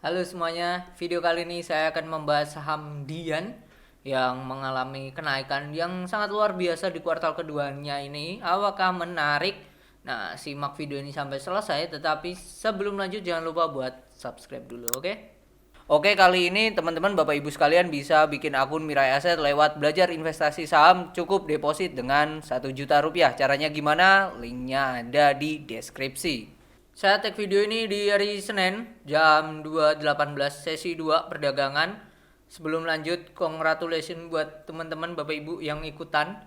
Halo semuanya, video kali ini saya akan membahas saham Dian yang mengalami kenaikan yang sangat luar biasa di kuartal keduanya ini. Apakah menarik? Nah, simak video ini sampai selesai, tetapi sebelum lanjut jangan lupa buat subscribe dulu, oke? Oke, kali ini teman-teman Bapak Ibu sekalian bisa bikin akun Mirai Aset lewat belajar investasi saham cukup deposit dengan 1 juta rupiah. Caranya gimana? Linknya ada di deskripsi. Saya tag video ini di hari Senin jam 2.18 sesi 2 perdagangan. Sebelum lanjut, congratulations buat teman-teman Bapak Ibu yang ikutan.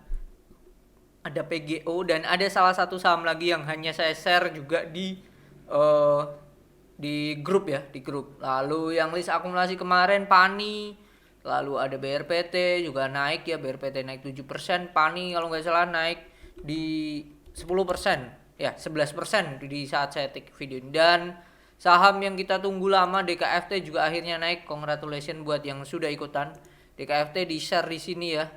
Ada PGO dan ada salah satu saham lagi yang hanya saya share juga uh, di grup ya, di grup. Lalu yang list akumulasi kemarin Pani, lalu ada BRPT juga naik ya, BRPT naik 7%, Pani kalau nggak salah naik di 10%, ya 11% di saat saya take video ini. Dan saham yang kita tunggu lama DKFT juga akhirnya naik. Congratulations buat yang sudah ikutan. DKFT di share di sini ya.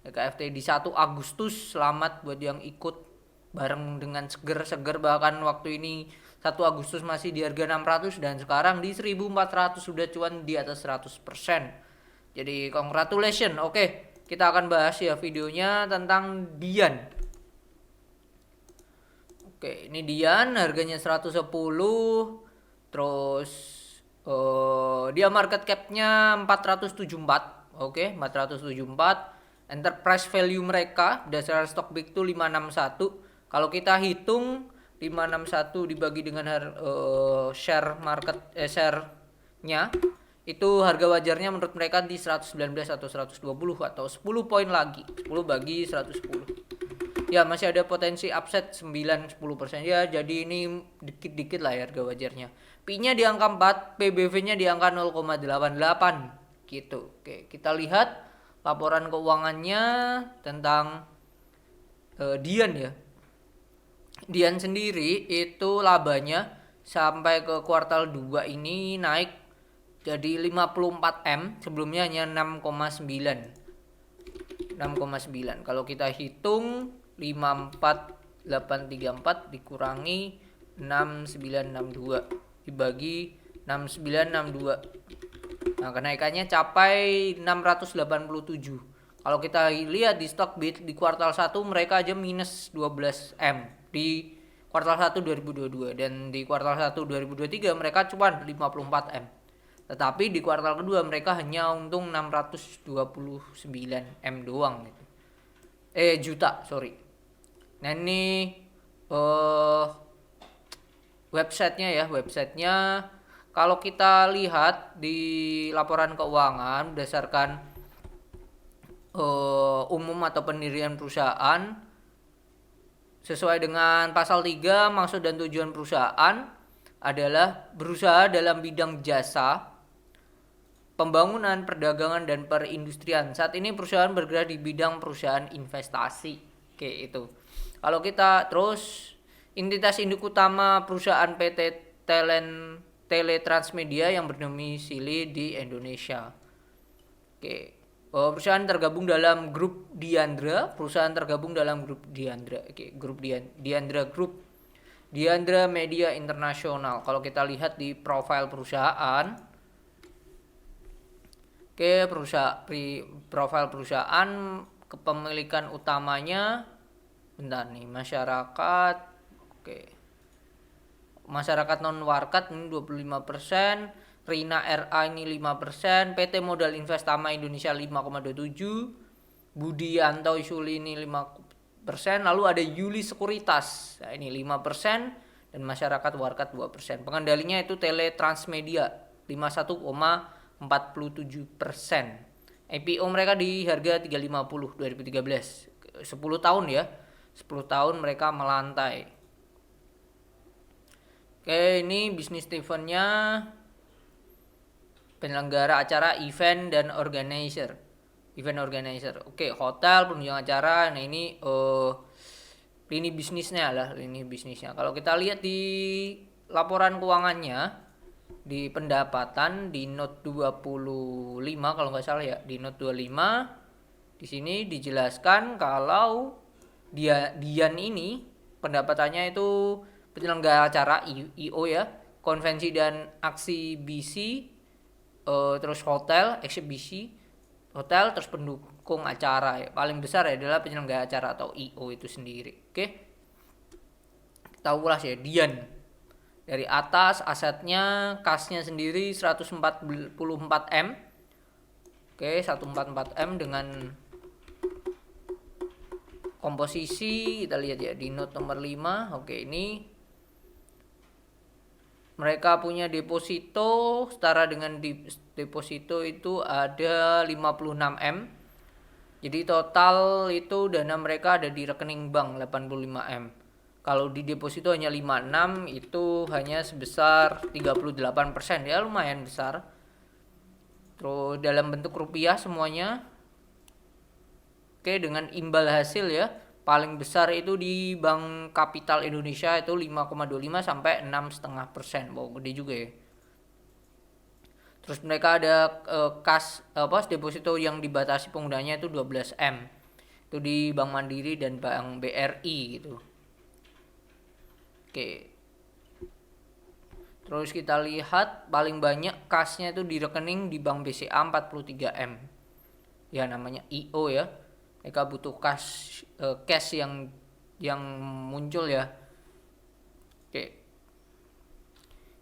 DKFT di 1 Agustus, selamat buat yang ikut bareng dengan seger-seger. Bahkan waktu ini 1 Agustus masih di harga 600 dan sekarang di 1400 sudah cuan di atas 100%. Jadi congratulations. Oke, kita akan bahas ya videonya tentang Dian. Oke, ini Dian harganya 110. Terus dia market capnya 474. Oke, 474. Enterprise value mereka berdasarkan stock big itu 561. Kalau kita hitung 561 dibagi dengan share share-nya, itu harga wajarnya menurut mereka di 119 atau 120 atau 10 poin lagi. 10 bagi 110. Ya, masih ada potensi upset 9-10% ya. Jadi ini dikit-dikit lah ya harga wajarnya. P-nya di angka 4, PBV-nya di angka 0,88 gitu. Oke, kita lihat laporan keuangannya tentang Dian ya. Dian sendiri itu labanya sampai ke kuartal 2 ini naik jadi 54M, sebelumnya hanya 6,9. 6,9. Kalau kita hitung 54834 dikurangi 6962 dibagi 6962. Nah, kenaikannya capai 687. Kalau kita lihat di Stockbit di kuartal 1 mereka aja minus 12M di kuartal 1 2022 dan di kuartal 1 2023 mereka cuma 54M. Tetapi di kuartal kedua mereka hanya untung 629M doang gitu. Juta, sorry. Nah, ini websitenya kalau kita lihat di laporan keuangan berdasarkan umum atau pendirian perusahaan sesuai dengan pasal 3, maksud dan tujuan perusahaan adalah berusaha dalam bidang jasa, pembangunan, perdagangan, dan perindustrian. Saat ini perusahaan bergerak di bidang perusahaan investasi. Oke, itu. Kalau kita terus, entitas induk utama perusahaan PT Teletransmedia yang berdomisili di Indonesia. Oke. Perusahaan tergabung dalam grup Diandra. Oke, grup Diandra Group. Diandra Media Internasional. Kalau kita lihat di profil perusahaan, oke, profil perusahaan kepemilikan utamanya bentar nih, masyarakat. Oke. Masyarakat non warkat ini 25%, Rina RA ini 5%, PT Modal Investama Indonesia 5,27, Budianto Isuli ini 5%, lalu ada Yuli Sekuritas. Nah, ini 5% dan masyarakat warkat 2%. Pengendalinya itu Teletransmedia 51,47%. IPO mereka di harga 350 2013. 10 tahun ya. 10 tahun mereka melantai. Oke, ini bisnis eventnya penyelenggara acara event dan organizer. Oke, hotel, penunjang acara. Nah, ini lini bisnisnya. Kalau kita lihat di laporan keuangannya di pendapatan di note 25 kalau nggak salah ya, di note 25 di sini dijelaskan kalau Dian ini pendapatannya itu penyelenggara acara IO ya, konvensi dan eksibisi, terus hotel, eksibisi, hotel, terus pendukung acara ya. Paling besar ya adalah penyelenggara acara atau IO itu sendiri. Oke. Kita ulas ya Dian. Dari atas asetnya kasnya sendiri 144 M. Oke, 144 M dengan komposisi kita lihat ya di note nomor 5. Oke, ini mereka punya deposito setara dengan deposito itu ada 56 M. Jadi total itu dana mereka ada di rekening bank 85 M. Kalau di deposito hanya 56, itu hanya sebesar 38%, ya lumayan besar. Terus dalam bentuk rupiah semuanya. Oke, dengan imbal hasil ya. Paling besar itu di Bank Kapital Indonesia itu 5,25 sampai 6,5%. Wow, gede juga ya. Terus mereka ada kas deposito yang dibatasi penggunanya itu 12 M. Itu di Bank Mandiri dan Bank BRI gitu. Oke. Terus kita lihat paling banyak kasnya itu di rekening di Bank BCA 43 M. Ya namanya IO ya. Mereka butuh cash yang muncul ya. Oke.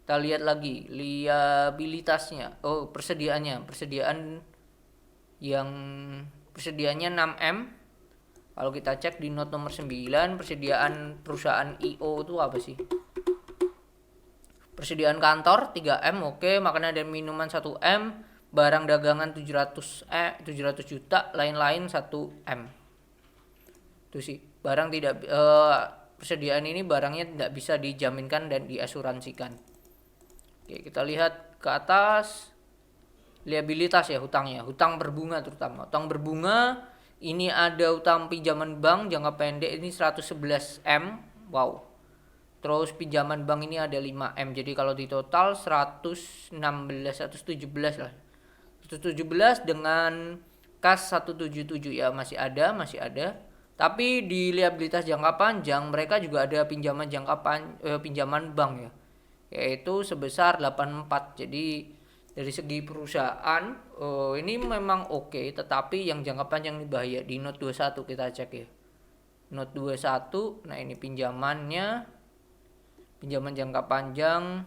Kita lihat lagi liabilitasnya. Persediaannya 6M. Kalau kita cek di note nomor 9, persediaan perusahaan IO itu apa sih? Persediaan kantor 3M, oke, makanan dan minuman 1M, barang dagangan 700 juta, lain-lain 1M. Itu sih. Persediaan ini barangnya tidak bisa dijaminkan dan diasuransikan. Oke, kita lihat ke atas. Liabilitas ya hutangnya, hutang berbunga terutama. Hutang berbunga ini ada utang pinjaman bank jangka pendek ini 111 M. Wow. Terus pinjaman bank ini ada 5 M. Jadi kalau di total 117 lah. 117 dengan kas 177 ya masih ada. Tapi di liabilitas jangka panjang mereka juga ada pinjaman pinjaman bank ya. Yaitu sebesar 84. Jadi dari segi perusahaan ini memang oke, tetapi yang jangka panjang ini bahaya. Di note 21 kita cek ya. Note 21, nah ini pinjaman jangka panjang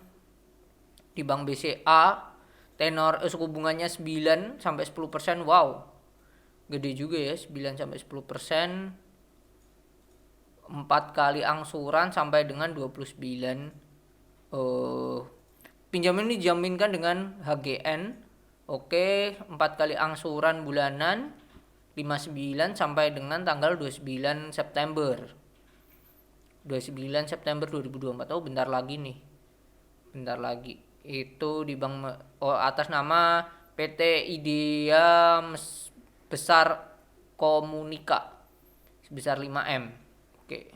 di Bank BCA, tenor suku bunganya 9 sampai 10%. Wow. Gede juga ya, 9 sampai 10%. 4 kali angsuran sampai dengan 29. Pinjaman ini dijaminkan dengan HGN. Oke, 4 kali angsuran bulanan 59 sampai dengan tanggal 29 September 2024. Oh, bentar lagi nih. Itu di bank atas nama PT Idea Besar Komunika sebesar 5M. Oke.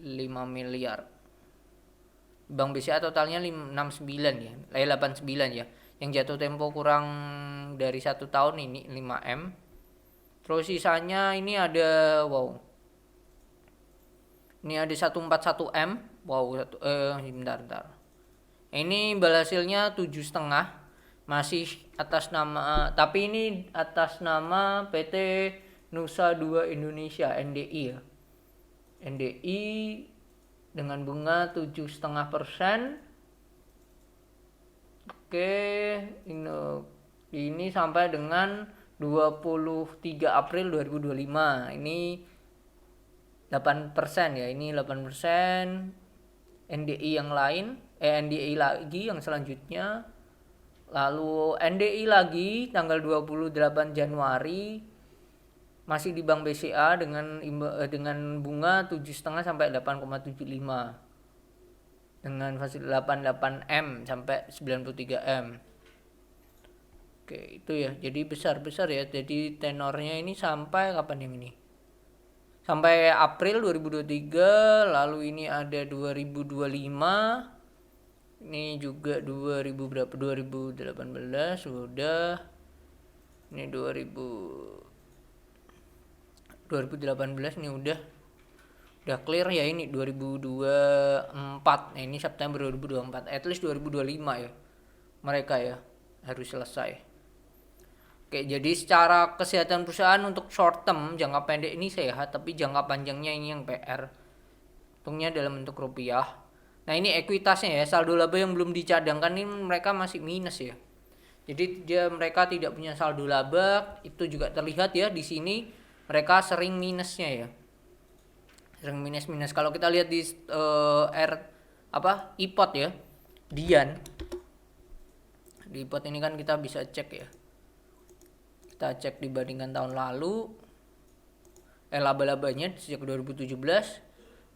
5 miliar. Bank BCA totalnya 69 ya. 89 ya. Yang jatuh tempo kurang dari 1 tahun ini 5M. Terus sisanya ini ada Ini ada 141M. Bentar. Ini imbal hasilnya 7,5. Masih atas nama, tapi ini atas nama PT Nusa 2 Indonesia NDI ya. NDI dengan bunga 7,5%. Oke, ini sampai dengan 23 April 2025. Ini 8% ya. Ini 8%. NDI yang lain, NDI lagi yang selanjutnya. Lalu NDI lagi tanggal 28 Januari masih di Bank BCA dengan bunga 7,5 sampai 8,75 dengan fasilitas 88M sampai 93M. Oke, itu ya. Jadi besar ya. Jadi tenornya ini sampai kapan yang ini? Sampai April 2023, lalu ini ada 2025. Ini juga 2018 sudah. Ini 2018 ini udah Udah clear ya ini 2024. Nah, ini September 2024. At least 2025 ya. Mereka ya harus selesai. Oke, jadi secara kesehatan perusahaan untuk short term, jangka pendek ini sehat, tapi jangka panjangnya ini yang PR. Untungnya dalam bentuk rupiah. Nah, ini ekuitasnya ya, saldo laba yang belum dicadangkan ini mereka masih minus ya. Jadi mereka tidak punya saldo laba, itu juga terlihat ya di sini mereka sering minusnya ya. Sering minus. Kalau kita lihat di IPOT ya. Dian. Di IPOT ini kan kita bisa cek ya. Kita cek dibandingkan tahun lalu, laba-labanya sejak 2017,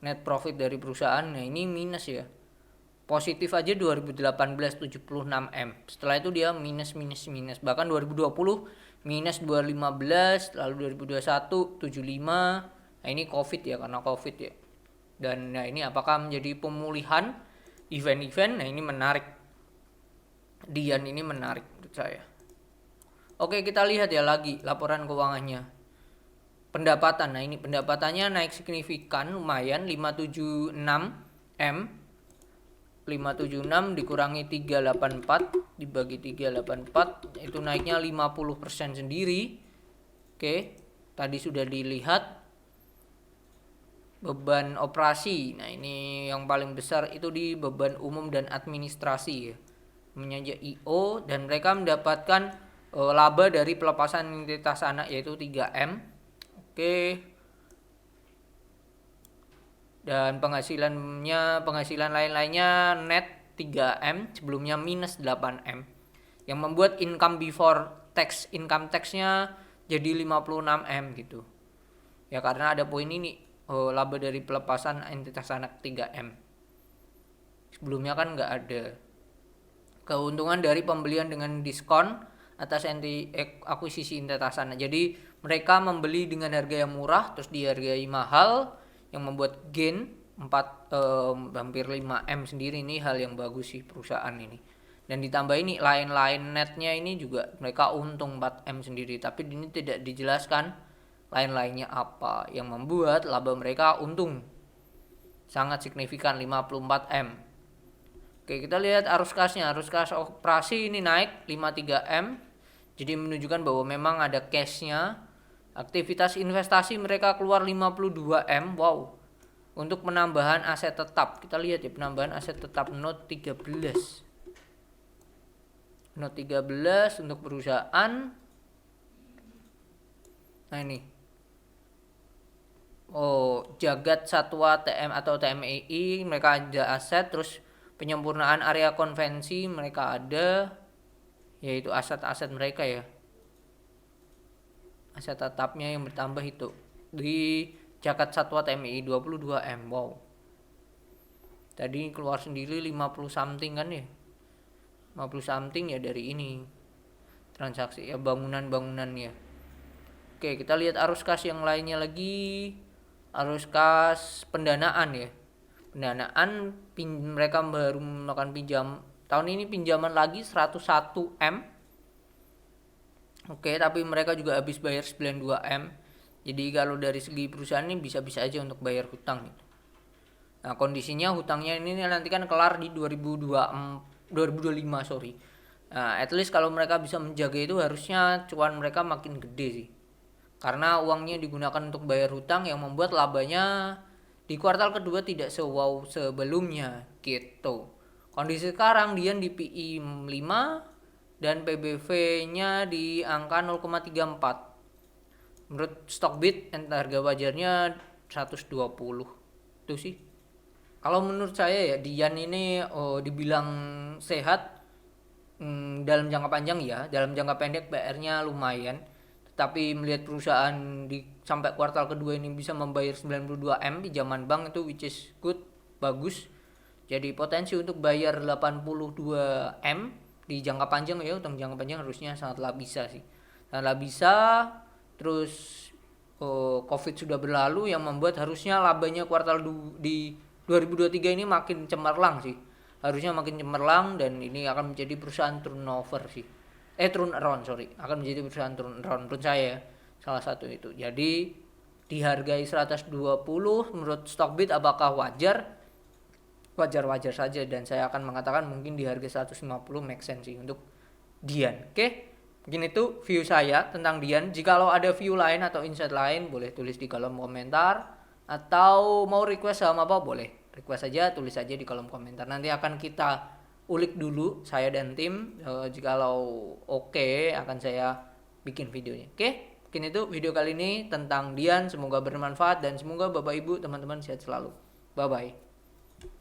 net profit dari perusahaan, nah ini minus ya. Positif aja 2018 76 M. Setelah itu dia minus. Bahkan 2020 minus 215, lalu 2021 75. Nah ini Covid ya, karena Covid ya. Dan nah ini apakah menjadi pemulihan event-event? Nah ini menarik. Dian ini menarik menurut saya. Oke, kita lihat ya lagi laporan keuangannya. Pendapatan. Nah, ini pendapatannya naik signifikan, lumayan 576 M. 576 dikurangi 384 dibagi 384 itu naiknya 50% sendiri. Oke, tadi sudah dilihat beban operasi. Nah, ini yang paling besar itu di beban umum dan administrasi ya. Menjadi IO dan mereka mendapatkan laba dari pelepasan entitas anak yaitu 3M. Oke. Dan penghasilan lain-lainnya net 3M, sebelumnya minus 8M. Yang membuat income tax-nya jadi 56M gitu. Ya karena ada poin ini, laba dari pelepasan entitas anak 3M. Sebelumnya kan nggak ada. Keuntungan dari pembelian dengan diskon atas akuisisi entitas anak. Jadi mereka membeli dengan harga yang murah terus dihargai mahal yang membuat gain hampir 5M sendiri. Ini hal yang bagus sih perusahaan ini. Dan ditambah ini lain-lain netnya ini juga mereka untung 4M sendiri, tapi ini tidak dijelaskan lain-lainnya apa yang membuat laba mereka untung sangat signifikan 54M. Oke, kita lihat arus kasnya. Arus kas operasi ini naik 53M. Jadi menunjukkan bahwa memang ada cashnya. Aktivitas investasi mereka keluar 52M. Wow. Untuk penambahan aset tetap. Kita lihat ya penambahan aset tetap note 13. Note 13 untuk perusahaan. Nah ini. Jagat Satwa TM atau TMEI mereka ada aset, terus penyempurnaan area konvensi mereka ada, yaitu aset-aset mereka ya, aset tetapnya yang bertambah itu di Jagat Satwa TMI 22M. Wow, tadi keluar sendiri 50 something kan ya, 50 something ya dari ini transaksi ya, bangunannya. Oke, kita lihat arus kas yang lainnya lagi. Arus kas pendanaan ya, pendanaan mereka baru melakukan tahun ini pinjaman lagi 101M. Oke, tapi mereka juga habis bayar 92M. Jadi kalau dari segi perusahaan ini bisa-bisa aja untuk bayar hutang gitu. Nah, kondisinya hutangnya ini nanti kan kelar di 2025 sorry. Nah, at least kalau mereka bisa menjaga itu harusnya cuan mereka makin gede sih. Karena uangnya digunakan untuk bayar hutang yang membuat labanya di kuartal kedua tidak se-wow sebelumnya gitu. Kondisi sekarang dia di PI 5 dan PBV-nya di angka 0,34. Menurut Stockbit harga wajarnya 120. Itu sih. Kalau menurut saya ya Dian ini dibilang sehat dalam jangka panjang ya, dalam jangka pendek PR-nya lumayan. Tapi melihat perusahaan sampai kuartal kedua ini bisa membayar 92M di zaman bank itu which is good, bagus. Jadi potensi untuk bayar 82M di jangka panjang ya, utang jangka panjang harusnya sangatlah bisa sih. Sangatlah bisa. Terus Covid sudah berlalu yang membuat harusnya labanya kuartal di 2023 ini makin cemerlang sih. Harusnya makin cemerlang dan ini akan menjadi perusahaan turnover sih. Turn around akan menjadi perusahaan turn around menurut saya salah satu itu. Jadi dihargai 120 menurut Stockbit apakah wajar? Wajar-wajar saja, dan saya akan mengatakan mungkin di harga 150 make sense sih untuk Dian. Oke, mungkin itu view saya tentang Dian. Jikalau ada view lain atau insight lain boleh tulis di kolom komentar, atau mau request saham apa boleh request saja, tulis saja di kolom komentar. Nanti akan kita ulik dulu saya dan tim. Jikalau oke akan saya bikin videonya. Oke, mungkin itu video kali ini tentang Dian. Semoga bermanfaat dan semoga Bapak Ibu teman-teman sehat selalu. Bye bye.